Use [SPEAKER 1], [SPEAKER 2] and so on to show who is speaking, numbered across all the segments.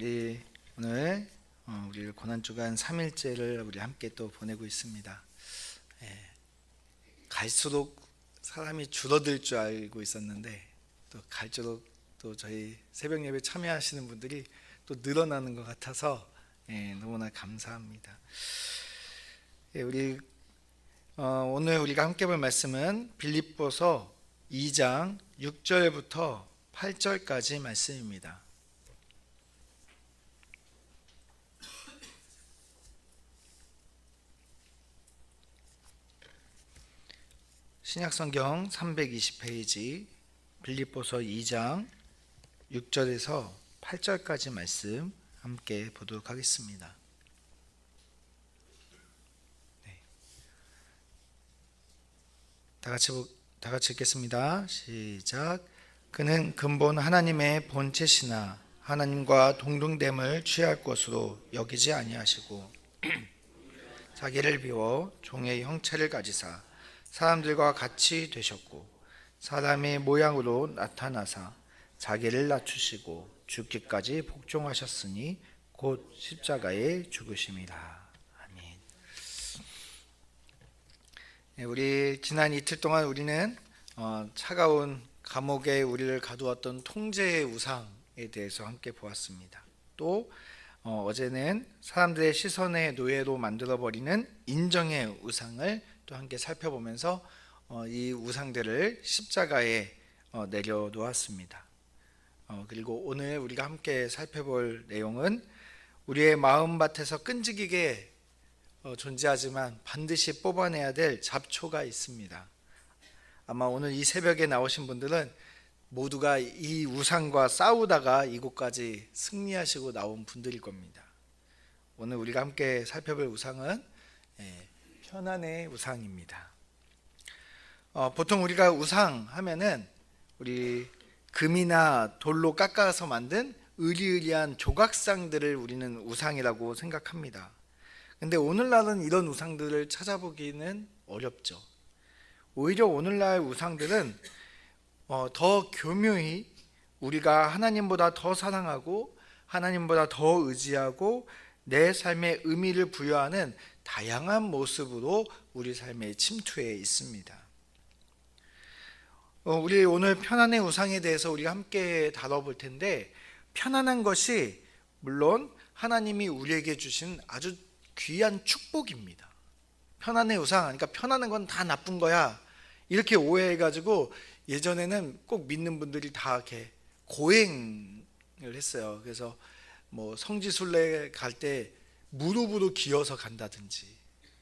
[SPEAKER 1] 우리 오늘 우리 고난주간 3일째를 우리 함께 또 보내고 있습니다. 갈수록 사람이 줄어들 줄 알고 있었는데 또 갈수록 또 저희 새벽 예배 참여하시는 분들이 또 늘어나는 것 같아서 너무나 감사합니다. 우리 오늘 우리가 함께 볼 말씀은 빌립보서 2장 6절부터 8절까지 말씀입니다. 신약성경 320페이지 빌립보서 2장 6절에서 8절까지 말씀 함께 보도록 하겠습니다. 다 같이 읽겠습니다. 시작. 그는 근본 하나님의 본체시나 하나님과 동등됨을 취할 것으로 여기지 아니하시고 자기를 비워 종의 형체를 가지사 사람들과 같이 되셨고 사람의 모양으로 나타나사 자기를 낮추시고 죽기까지 복종하셨으니 곧 십자가에 죽으심이라. 아멘. 우리 지난 이틀 동안 우리는 차가운 감옥에 우리를 가두었던 통제의 우상에 대해서 함께 보았습니다. 또 어제는 사람들의 시선의 노예로 만들어버리는 인정의 우상을 또 함께 살펴보면서 이 우상들을 십자가에 내려놓았습니다. 그리고 오늘 우리가 함께 살펴볼 내용은 우리의 마음밭에서 끈질기게 존재하지만 반드시 뽑아내야 될 잡초가 있습니다. 아마 오늘 이 새벽에 나오신 분들은 모두가 이 우상과 싸우다가 이곳까지 승리하시고 나온 분들일 겁니다. 오늘 우리가 함께 살펴볼 우상은 편안의 우상입니다. 보통 우리가 우상 하면은 우리 금이나 돌로 깎아서 만든 으리으리한 조각상들을 우리는 우상이라고 생각합니다. 근데 오늘날은 이런 우상들을 찾아보기는 어렵죠. 오히려 오늘날 우상들은 더 교묘히 우리가 하나님보다 더 사랑하고 하나님보다 더 의지하고 내 삶에 의미를 부여하는 다양한 모습으로 우리 삶에 침투해 있습니다. 우리 오늘 편안의 우상에 대해서 우리가 함께 다뤄볼 텐데, 편안한 것이 물론 하나님이 우리에게 주신 아주 귀한 축복입니다. 편안의 우상, 그러니까 편안한 건 다 나쁜 거야 이렇게 오해해가지고 예전에는 꼭 믿는 분들이 다 이렇게 고행을 했어요. 그래서 뭐 성지순례 갈 때 무릎으로 기어서 간다든지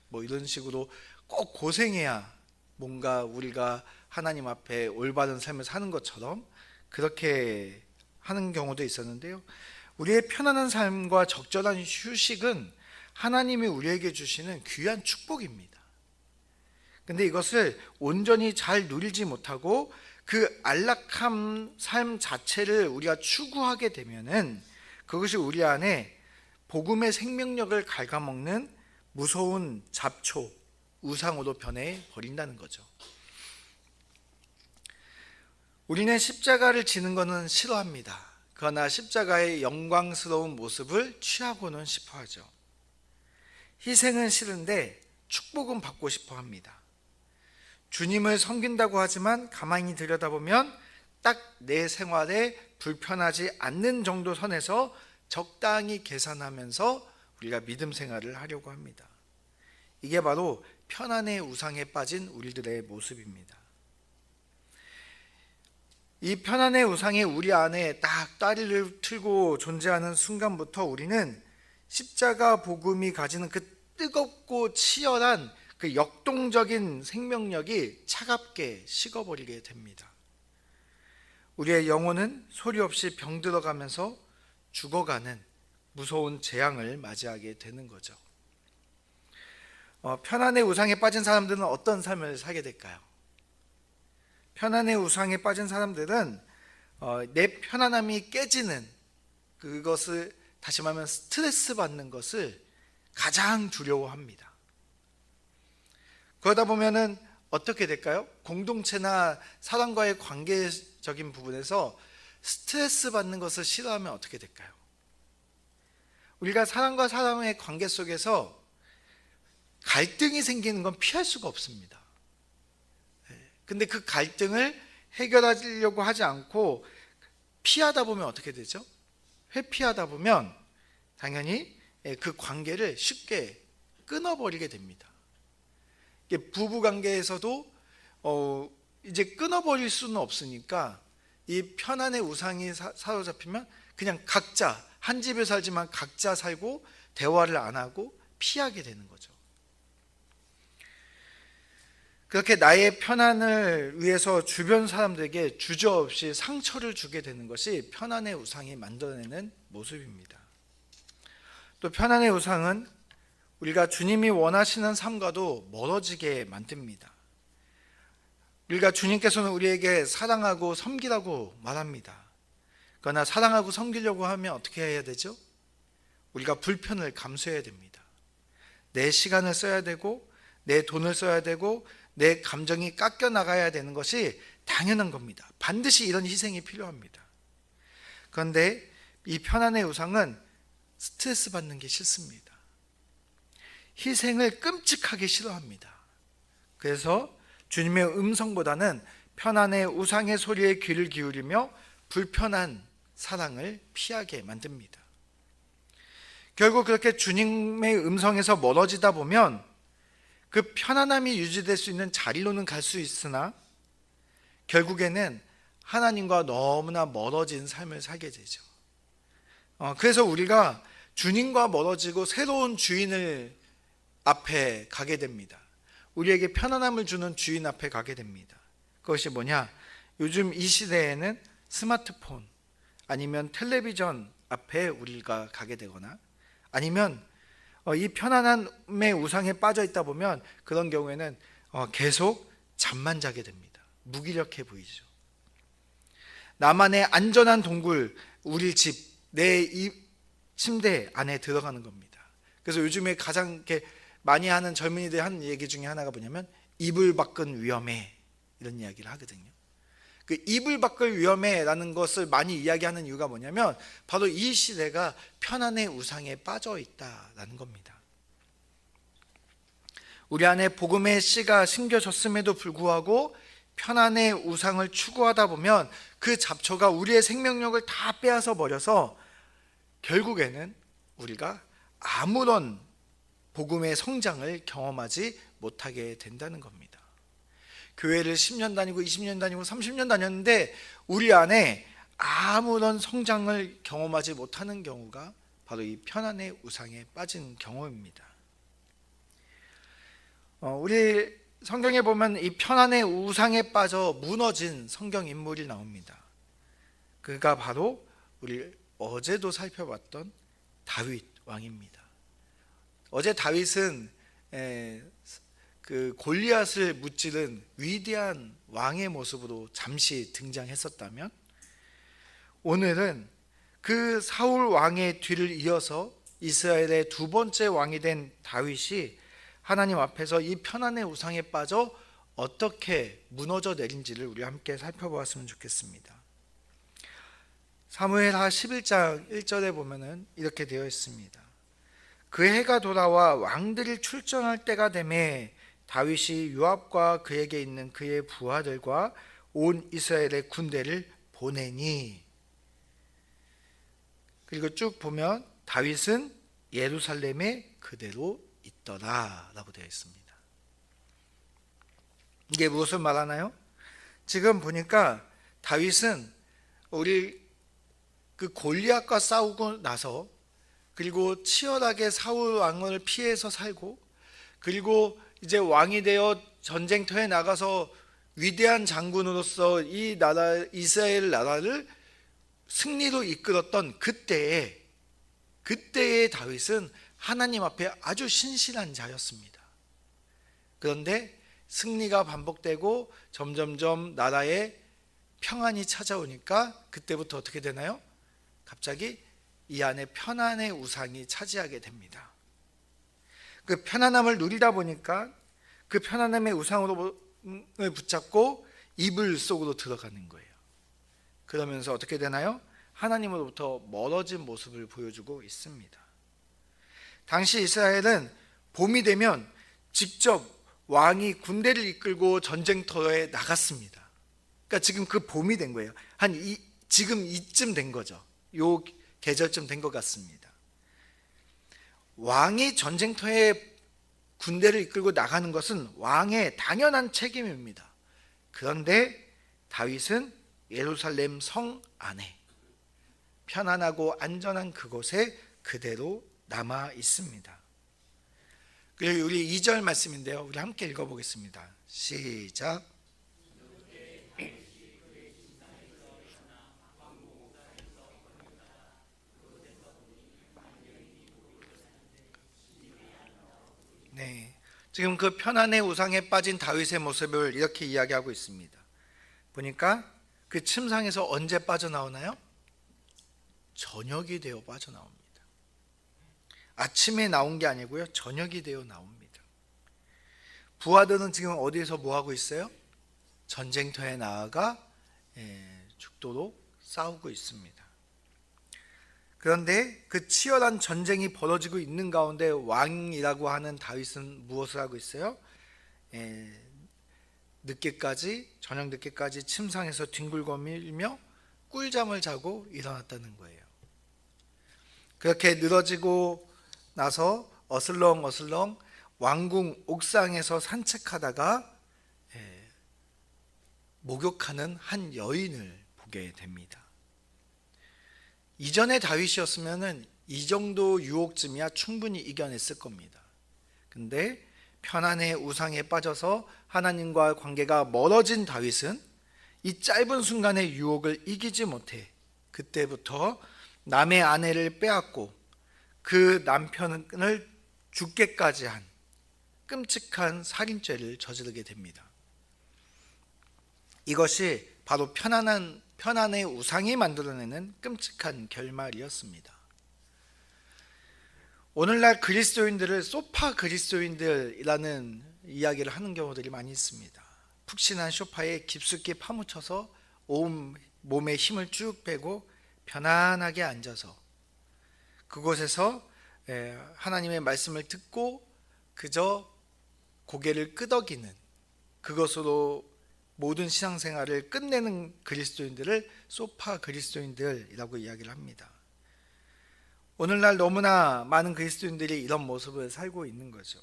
[SPEAKER 1] 뭐 이런 식으로 꼭 고생해야 뭔가 우리가 하나님 앞에 올바른 삶을 사는 것처럼 그렇게 하는 경우도 있었는데요. 우리의 편안한 삶과 적절한 휴식은 하나님이 우리에게 주시는 귀한 축복입니다. 근데 이것을 온전히 잘 누리지 못하고 그 안락한 삶 자체를 우리가 추구하게 되면은 그것이 우리 안에 복음의 생명력을 갉아먹는 무서운 잡초, 우상으로 변해 버린다는 거죠. 우리는 십자가를 지는 것은 싫어합니다. 그러나 십자가의 영광스러운 모습을 취하고는 싶어 하죠. 희생은 싫은데 축복은 받고 싶어 합니다. 주님을 섬긴다고 하지만 가만히 들여다보면 딱 내 생활에 불편하지 않는 정도 선에서 적당히 계산하면서 우리가 믿음 생활을 하려고 합니다. 이게 바로 편안의 우상에 빠진 우리들의 모습입니다. 이 편안의 우상이 우리 안에 딱 다리를 틀고 존재하는 순간부터 우리는 십자가 복음이 가지는 그 뜨겁고 치열한 그 역동적인 생명력이 차갑게 식어버리게 됩니다. 우리의 영혼은 소리 없이 병들어가면서 죽어가는 무서운 재앙을 맞이하게 되는 거죠. 편안의 우상에 빠진 사람들은 어떤 삶을 살게 될까요? 편안의 우상에 빠진 사람들은 내 편안함이 깨지는 그것을, 다시 말하면 스트레스 받는 것을 가장 두려워합니다. 그러다 보면은 어떻게 될까요? 공동체나 사람과의 관계적인 부분에서 스트레스 받는 것을 싫어하면 어떻게 될까요? 우리가 사람과 사람의 관계 속에서 갈등이 생기는 건 피할 수가 없습니다. 근데 그 갈등을 해결하려고 하지 않고 피하다 보면 어떻게 되죠? 회피하다 보면 당연히 그 관계를 쉽게 끊어버리게 됩니다. 부부 관계에서도 이제 끊어버릴 수는 없으니까 이 편안의 우상이 사로잡히면 그냥 각자 한 집에 살지만 각자 살고 대화를 안 하고 피하게 되는 거죠. 그렇게 나의 편안을 위해서 주변 사람들에게 주저없이 상처를 주게 되는 것이 편안의 우상이 만들어내는 모습입니다. 또 편안의 우상은 우리가 주님이 원하시는 삶과도 멀어지게 만듭니다. 우리가 주님께서는 우리에게 사랑하고 섬기라고 말합니다. 그러나 사랑하고 섬기려고 하면 어떻게 해야 되죠? 우리가 불편을 감수해야 됩니다. 내 시간을 써야 되고 내 돈을 써야 되고 내 감정이 깎여 나가야 되는 것이 당연한 겁니다. 반드시 이런 희생이 필요합니다. 그런데 이 편안의 우상은 스트레스 받는 게 싫습니다. 희생을 끔찍하게 싫어합니다. 그래서 주님의 음성보다는 편안의 우상의 소리에 귀를 기울이며 불편한 사랑을 피하게 만듭니다. 결국 그렇게 주님의 음성에서 멀어지다 보면 그 편안함이 유지될 수 있는 자리로는 갈 수 있으나 결국에는 하나님과 너무나 멀어진 삶을 살게 되죠. 그래서 우리가 주님과 멀어지고 새로운 주인을 앞에 가게 됩니다. 우리에게 편안함을 주는 주인 앞에 가게 됩니다. 그것이 뭐냐? 요즘 이 시대에는 스마트폰 아니면 텔레비전 앞에 우리가 가게 되거나 아니면 이 편안함의 우상에 빠져 있다 보면 그런 경우에는 계속 잠만 자게 됩니다. 무기력해 보이죠. 나만의 안전한 동굴, 우리 집, 내 이 침대 안에 들어가는 겁니다. 그래서 요즘에 가장 이렇게 많이 하는 젊은이들이 하는 얘기 중에 하나가 뭐냐면 이불 밖은 위험해, 이런 이야기를 하거든요. 그 이불 밖을 위험해라는 것을 많이 이야기하는 이유가 뭐냐면 바로 이 시대가 편안의 우상에 빠져 있다라는 겁니다. 우리 안에 복음의 씨가 심겨졌음에도 불구하고 편안의 우상을 추구하다 보면 그 잡초가 우리의 생명력을 다 빼앗아 버려서 결국에는 우리가 아무런 복음의 성장을 경험하지 못하게 된다는 겁니다. 교회를 10년 다니고 20년 다니고 30년 다녔는데 우리 안에 아무런 성장을 경험하지 못하는 경우가 바로 이 편안의 우상에 빠진 경우입니다. 우리 성경에 보면 이 편안의 우상에 빠져 무너진 성경 인물이 나옵니다. 그가 바로 우리 어제도 살펴봤던 다윗 왕입니다. 어제 다윗은 그 골리앗을 무찌른 위대한 왕의 모습으로 잠시 등장했었다면 오늘은 그 사울 왕의 뒤를 이어서 이스라엘의 두 번째 왕이 된 다윗이 하나님 앞에서 이 편안의 우상에 빠져 어떻게 무너져 내린지를 우리 함께 살펴보았으면 좋겠습니다. 사무엘하 11장 1절에 보면은 이렇게 되어 있습니다. 그 해가 돌아와 왕들이 출전할 때가 되매 다윗이 요압과 그에게 있는 그의 부하들과 온 이스라엘의 군대를 보내니, 그리고 쭉 보면 다윗은 예루살렘에 그대로 있더라 라고 되어 있습니다. 이게 무엇을 말하나요? 지금 보니까 다윗은 우리 그 골리앗과 싸우고 나서 그리고 치열하게 사울 왕을 피해서 살고 그리고 이제 왕이 되어 전쟁터에 나가서 위대한 장군으로서 이 나라 이스라엘 나라를 승리로 이끌었던 그때의 다윗은 하나님 앞에 아주 신실한 자였습니다. 그런데 승리가 반복되고 점점점 나라에 평안이 찾아오니까 그때부터 어떻게 되나요? 갑자기 이 안에 편안의 우상이 차지하게 됩니다. 그 편안함을 누리다 보니까 그 편안함의 우상을 붙잡고 이불 속으로 들어가는 거예요. 그러면서 어떻게 되나요? 하나님으로부터 멀어진 모습을 보여주고 있습니다. 당시 이스라엘은 봄이 되면 직접 왕이 군대를 이끌고 전쟁터에 나갔습니다. 그러니까 지금 그 봄이 된 거예요. 지금 이쯤 된 거죠. 요 계절쯤 된 것 같습니다. 왕이 전쟁터에 군대를 이끌고 나가는 것은 왕의 당연한 책임입니다. 그런데 다윗은 예루살렘 성 안에 편안하고 안전한 그곳에 그대로 남아 있습니다. 그리고 우리 2절 말씀인데요. 우리 함께 읽어보겠습니다. 시작. 네, 지금 그 편안의 우상에 빠진 다윗의 모습을 이렇게 이야기하고 있습니다. 보니까 그 침상에서 언제 빠져나오나요? 저녁이 되어 빠져나옵니다. 아침에 나온 게 아니고요, 저녁이 되어 나옵니다. 부하들은 지금 어디에서 뭐 하고 있어요? 전쟁터에 나아가 죽도록 싸우고 있습니다. 그런데 그 치열한 전쟁이 벌어지고 있는 가운데 왕이라고 하는 다윗은 무엇을 하고 있어요? 저녁 늦게까지 침상에서 뒹굴거밀며 꿀잠을 자고 일어났다는 거예요. 그렇게 늘어지고 나서 어슬렁어슬렁 왕궁 옥상에서 산책하다가 목욕하는 한 여인을 보게 됩니다. 이전에 다윗이었으면 이 정도 유혹쯤이야 충분히 이겨냈을 겁니다. 근데 편안의 우상에 빠져서 하나님과 관계가 멀어진 다윗은 이 짧은 순간의 유혹을 이기지 못해 그때부터 남의 아내를 빼앗고 그 남편을 죽게까지 한 끔찍한 살인죄를 저지르게 됩니다. 이것이 바로 편안의 우상이 만들어내는 끔찍한 결말이었습니다. 오늘날 그리스도인들을 소파 그리스도인들이라는 이야기를 하는 경우들이 많이 있습니다. 푹신한 소파에 깊숙이 파묻혀서 온 몸에 힘을 쭉 빼고 편안하게 앉아서 그곳에서 하나님의 말씀을 듣고 그저 고개를 끄덕이는, 그것으로 모든 신앙생활을 끝내는 그리스도인들을 소파 그리스도인들이라고 이야기를 합니다. 오늘날 너무나 많은 그리스도인들이 이런 모습을 살고 있는 거죠.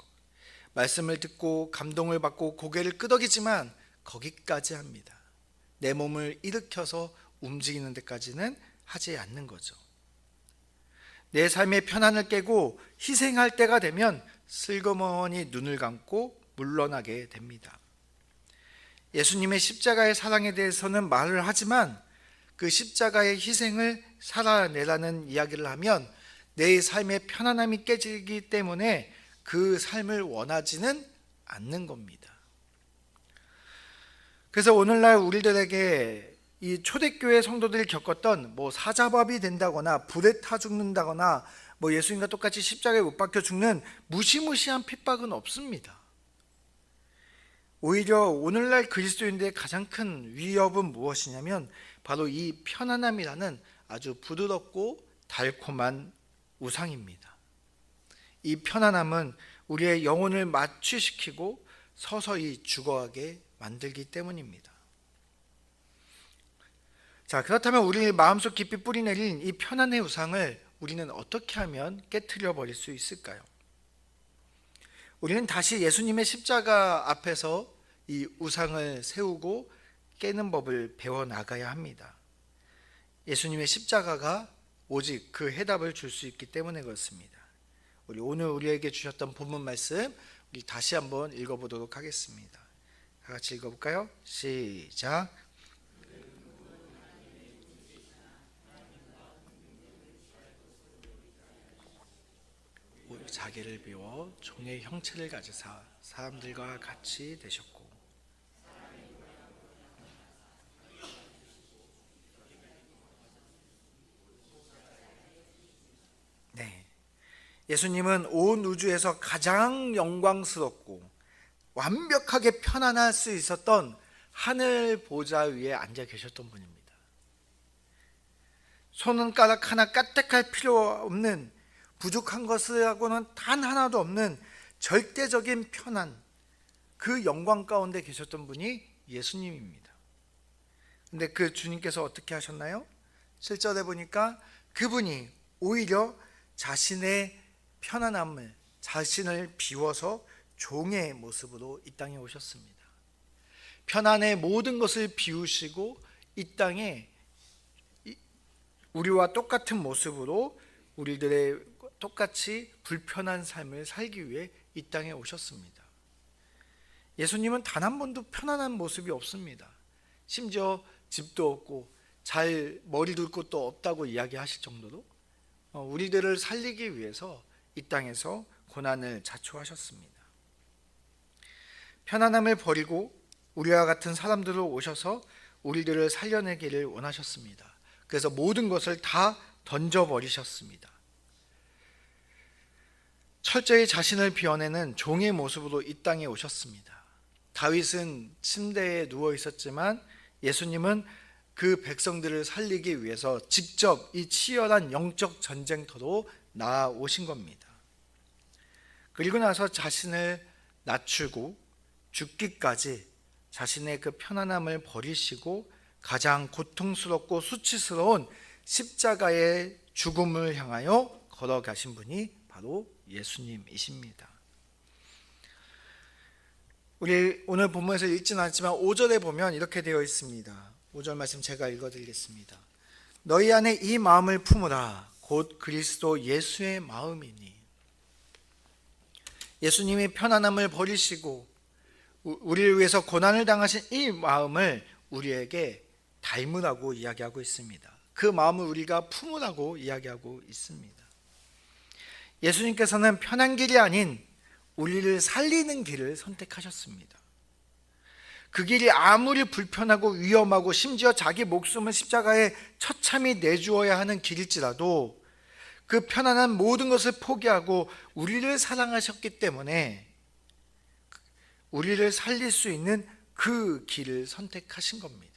[SPEAKER 1] 말씀을 듣고 감동을 받고 고개를 끄덕이지만 거기까지 합니다. 내 몸을 일으켜서 움직이는 데까지는 하지 않는 거죠. 내 삶의 편안을 깨고 희생할 때가 되면 슬그머니 눈을 감고 물러나게 됩니다. 예수님의 십자가의 사랑에 대해서는 말을 하지만 그 십자가의 희생을 살아내라는 이야기를 하면 내 삶의 편안함이 깨지기 때문에 그 삶을 원하지는 않는 겁니다. 그래서 오늘날 우리들에게 이 초대교회 성도들이 겪었던 사자밥이 된다거나 불에 타 죽는다거나 예수님과 똑같이 십자가에 못 박혀 죽는 무시무시한 핍박은 없습니다. 오히려 오늘날 그리스도인들의 가장 큰 위협은 무엇이냐면 바로 이 편안함이라는 아주 부드럽고 달콤한 우상입니다. 이 편안함은 우리의 영혼을 마취시키고 서서히 죽어가게 만들기 때문입니다. 자, 그렇다면 우리 마음속 깊이 뿌리내린 이 편안의 우상을 우리는 어떻게 하면 깨트려 버릴 수 있을까요? 우리는 다시 예수님의 십자가 앞에서 이 우상을 세우고 깨는 법을 배워나가야 합니다. 예수님의 십자가가 오직 그 해답을 줄 수 있기 때문에 그렇습니다. 오늘 우리에게 주셨던 본문 말씀 우리 다시 한번 읽어보도록 하겠습니다. 다 같이 읽어볼까요? 시작. 자기를 비워 종의 형체를 가지사 사람들과 같이 되셨고. 네, 예수님은 온 우주에서 가장 영광스럽고 완벽하게 편안할 수 있었던 하늘 보좌 위에 앉아 계셨던 분입니다. 손가락 하나 까딱할 필요 없는 부족한 것하고는 단 하나도 없는 절대적인 편안, 그 영광 가운데 계셨던 분이 예수님입니다. 근데 그 주님께서 어떻게 하셨나요? 7절에 보니까 그분이 오히려 자신의 편안함을, 자신을 비워서 종의 모습으로 이 땅에 오셨습니다. 편안의 모든 것을 비우시고 이 땅에 우리와 똑같은 모습으로 우리들의 똑같이 불편한 삶을 살기 위해 이 땅에 오셨습니다. 예수님은 단 한 번도 편안한 모습이 없습니다. 심지어 집도 없고 잘 머리 둘 곳도 없다고 이야기하실 정도로 우리들을 살리기 위해서 이 땅에서 고난을 자초하셨습니다. 편안함을 버리고 우리와 같은 사람들로 오셔서 우리들을 살려내기를 원하셨습니다. 그래서 모든 것을 다 던져버리셨습니다. 철저히 자신을 비워내는 종의 모습으로 이 땅에 오셨습니다. 다윗은 침대에 누워 있었지만 예수님은 그 백성들을 살리기 위해서 직접 이 치열한 영적 전쟁터로 나아오신 겁니다. 그리고 나서 자신을 낮추고 죽기까지 자신의 그 편안함을 버리시고 가장 고통스럽고 수치스러운 십자가의 죽음을 향하여 걸어가신 분이 바로 예수님이십니다. 우리 오늘 본문에서 읽지는 않지만 5절에 보면 이렇게 되어 있습니다. 5절 말씀 제가 읽어드리겠습니다. 너희 안에 이 마음을 품으라. 곧 그리스도 예수의 마음이니. 예수님이 편안함을 버리시고 우리를 위해서 고난을 당하신 이 마음을 우리에게 닮으라고 이야기하고 있습니다. 그 마음을 우리가 품으라고 이야기하고 있습니다. 예수님께서는 편한 길이 아닌 우리를 살리는 길을 선택하셨습니다. 그 길이 아무리 불편하고 위험하고 심지어 자기 목숨을 십자가에 처참히 내주어야 하는 길일지라도 그 편안한 모든 것을 포기하고 우리를 사랑하셨기 때문에 우리를 살릴 수 있는 그 길을 선택하신 겁니다.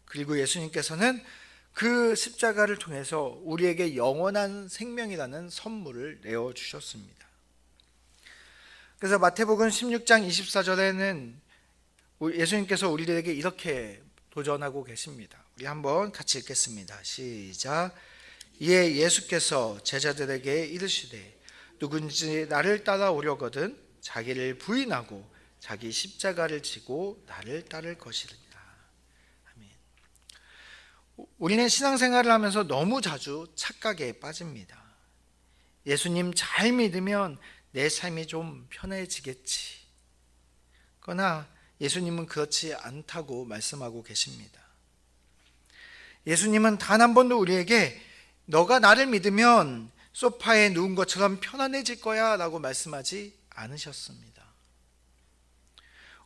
[SPEAKER 1] 그리고 예수님께서는 그 십자가를 통해서 우리에게 영원한 생명이라는 선물을 내어주셨습니다. 그래서 마태복음 16장 24절에는 예수님께서 우리들에게 이렇게 도전하고 계십니다. 우리 한번 같이 읽겠습니다. 시작. 이에 예수께서 제자들에게 이르시되 누군지 나를 따라오려거든 자기를 부인하고 자기 십자가를 지고 나를 따를 것이니라. 아멘. 우리는 신앙생활을 하면서 너무 자주 착각에 빠집니다. 예수님 잘 믿으면 내 삶이 좀 편해지겠지. 그러나 예수님은 그렇지 않다고 말씀하고 계십니다. 예수님은 단 한 번도 우리에게 너가 나를 믿으면 소파에 누운 것처럼 편안해질 거야 라고 말씀하지 않으셨습니다.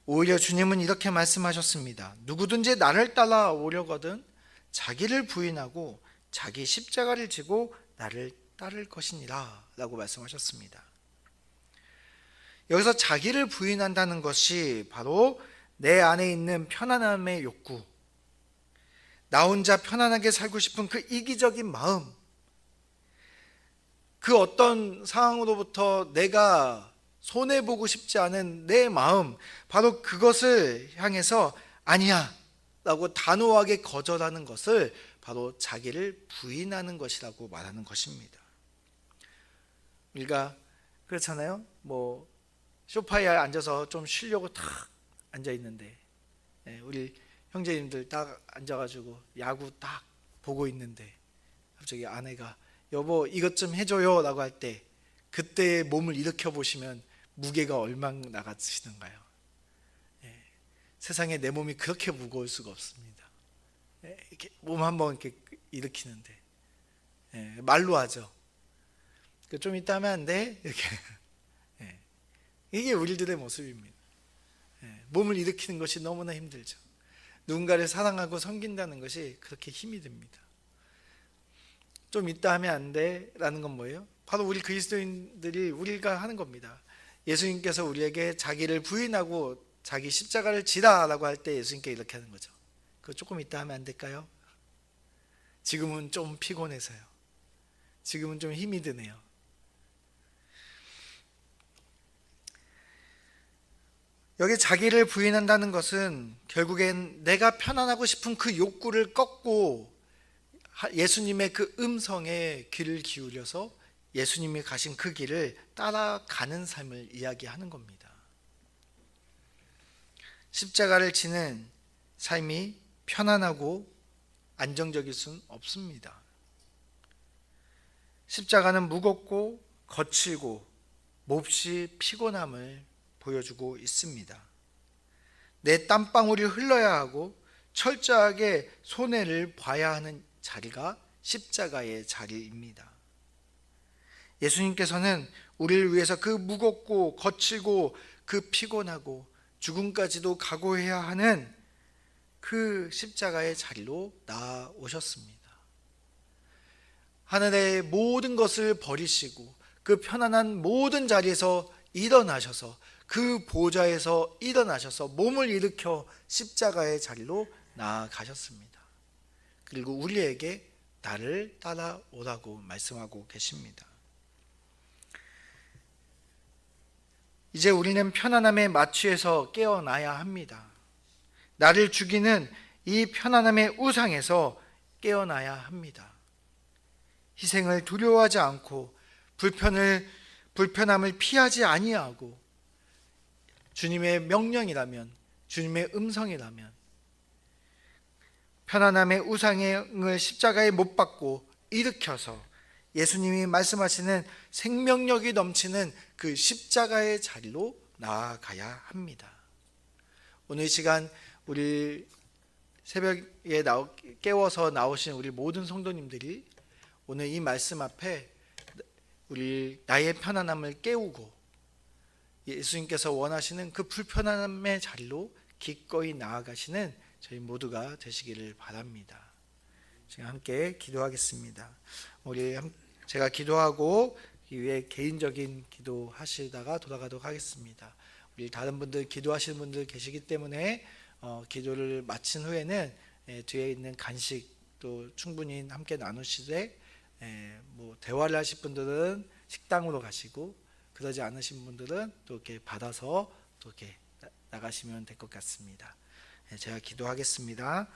[SPEAKER 1] 오히려 주님은 이렇게 말씀하셨습니다. 누구든지 나를 따라오려거든 자기를 부인하고 자기 십자가를 지고 나를 따를 것이니라 라고 말씀하셨습니다. 여기서 자기를 부인한다는 것이 바로 내 안에 있는 편안함의 욕구, 나 혼자 편안하게 살고 싶은 그 이기적인 마음, 그 어떤 상황으로부터 내가 손해보고 싶지 않은 내 마음, 바로 그것을 향해서 아니야 라고 단호하게 거절하는 것을 바로 자기를 부인하는 것이라고 말하는 것입니다. 우리가 그렇잖아요. 소파에 앉아서 좀 쉬려고 탁 앉아 있는데 우리 형제님들 딱 앉아가지고 야구 딱 보고 있는데 갑자기 아내가 여보 이것 좀 해줘요 라고 할 때 그때 몸을 일으켜 보시면 무게가 얼마나 나가시는가요? 세상에 내 몸이 그렇게 무거울 수가 없습니다. 이렇게 몸 한번 이렇게 일으키는데 말로 하죠. 좀 이따 하면 안 돼? 이렇게 이게 우리들의 모습입니다. 몸을 일으키는 것이 너무나 힘들죠. 누군가를 사랑하고 섬긴다는 것이 그렇게 힘이 듭니다. 좀 이따 하면 안 돼 라는 건 뭐예요? 바로 우리 그리스도인들이 우리가 하는 겁니다. 예수님께서 우리에게 자기를 부인하고 자기 십자가를 지라 라고 할 때 예수님께 이렇게 하는 거죠. 그거 조금 이따 하면 안 될까요? 지금은 좀 피곤해서요. 지금은 좀 힘이 드네요. 여기 자기를 부인한다는 것은 결국엔 내가 편안하고 싶은 그 욕구를 꺾고 예수님의 그 음성에 귀를 기울여서 예수님이 가신 그 길을 따라가는 삶을 이야기하는 겁니다. 십자가를 지는 삶이 편안하고 안정적일 수는 없습니다. 십자가는 무겁고 거칠고 몹시 피곤함을 보여주고 있습니다. 내 땀방울이 흘러야 하고 철저하게 손해를 봐야 하는 자리가 십자가의 자리입니다. 예수님께서는 우리를 위해서 그 무겁고 거칠고 그 피곤하고 죽음까지도 각오해야 하는 그 십자가의 자리로 나아오셨습니다. 하늘의 모든 것을 버리시고 그 편안한 모든 자리에서 일어나셔서 그 보좌에서 일어나셔서 몸을 일으켜 십자가의 자리로 나아가셨습니다. 그리고 우리에게 나를 따라오라고 말씀하고 계십니다. 이제 우리는 편안함에 마취해서 깨어나야 합니다. 나를 죽이는 이 편안함의 우상에서 깨어나야 합니다. 희생을 두려워하지 않고 불편함을 피하지 아니하고 주님의 명령이라면, 주님의 음성이라면 편안함의 우상을 십자가에 못 박고 일으켜서 예수님이 말씀하시는 생명력이 넘치는 그 십자가의 자리로 나아가야 합니다. 오늘 시간 우리 새벽에 깨워서 나오신 우리 모든 성도님들이 오늘 이 말씀 앞에 우리 나의 편안함을 깨우고 예수님께서 원하시는 그 불편함의 자리로 기꺼이 나아가시는 저희 모두가 되시기를 바랍니다. 지금 함께 기도하겠습니다. 제가 기도하고 이후에 개인적인 기도 하시다가 돌아가도록 하겠습니다. 우리 다른 분들 기도하시는 분들 계시기 때문에 기도를 마친 후에는 뒤에 있는 간식도 충분히 함께 나누시되 대화를 하실 분들은 식당으로 가시고 그러지 않으신 분들은 또 이렇게 받아서 또 이렇게 나가시면 될 것 같습니다. 제가 기도하겠습니다.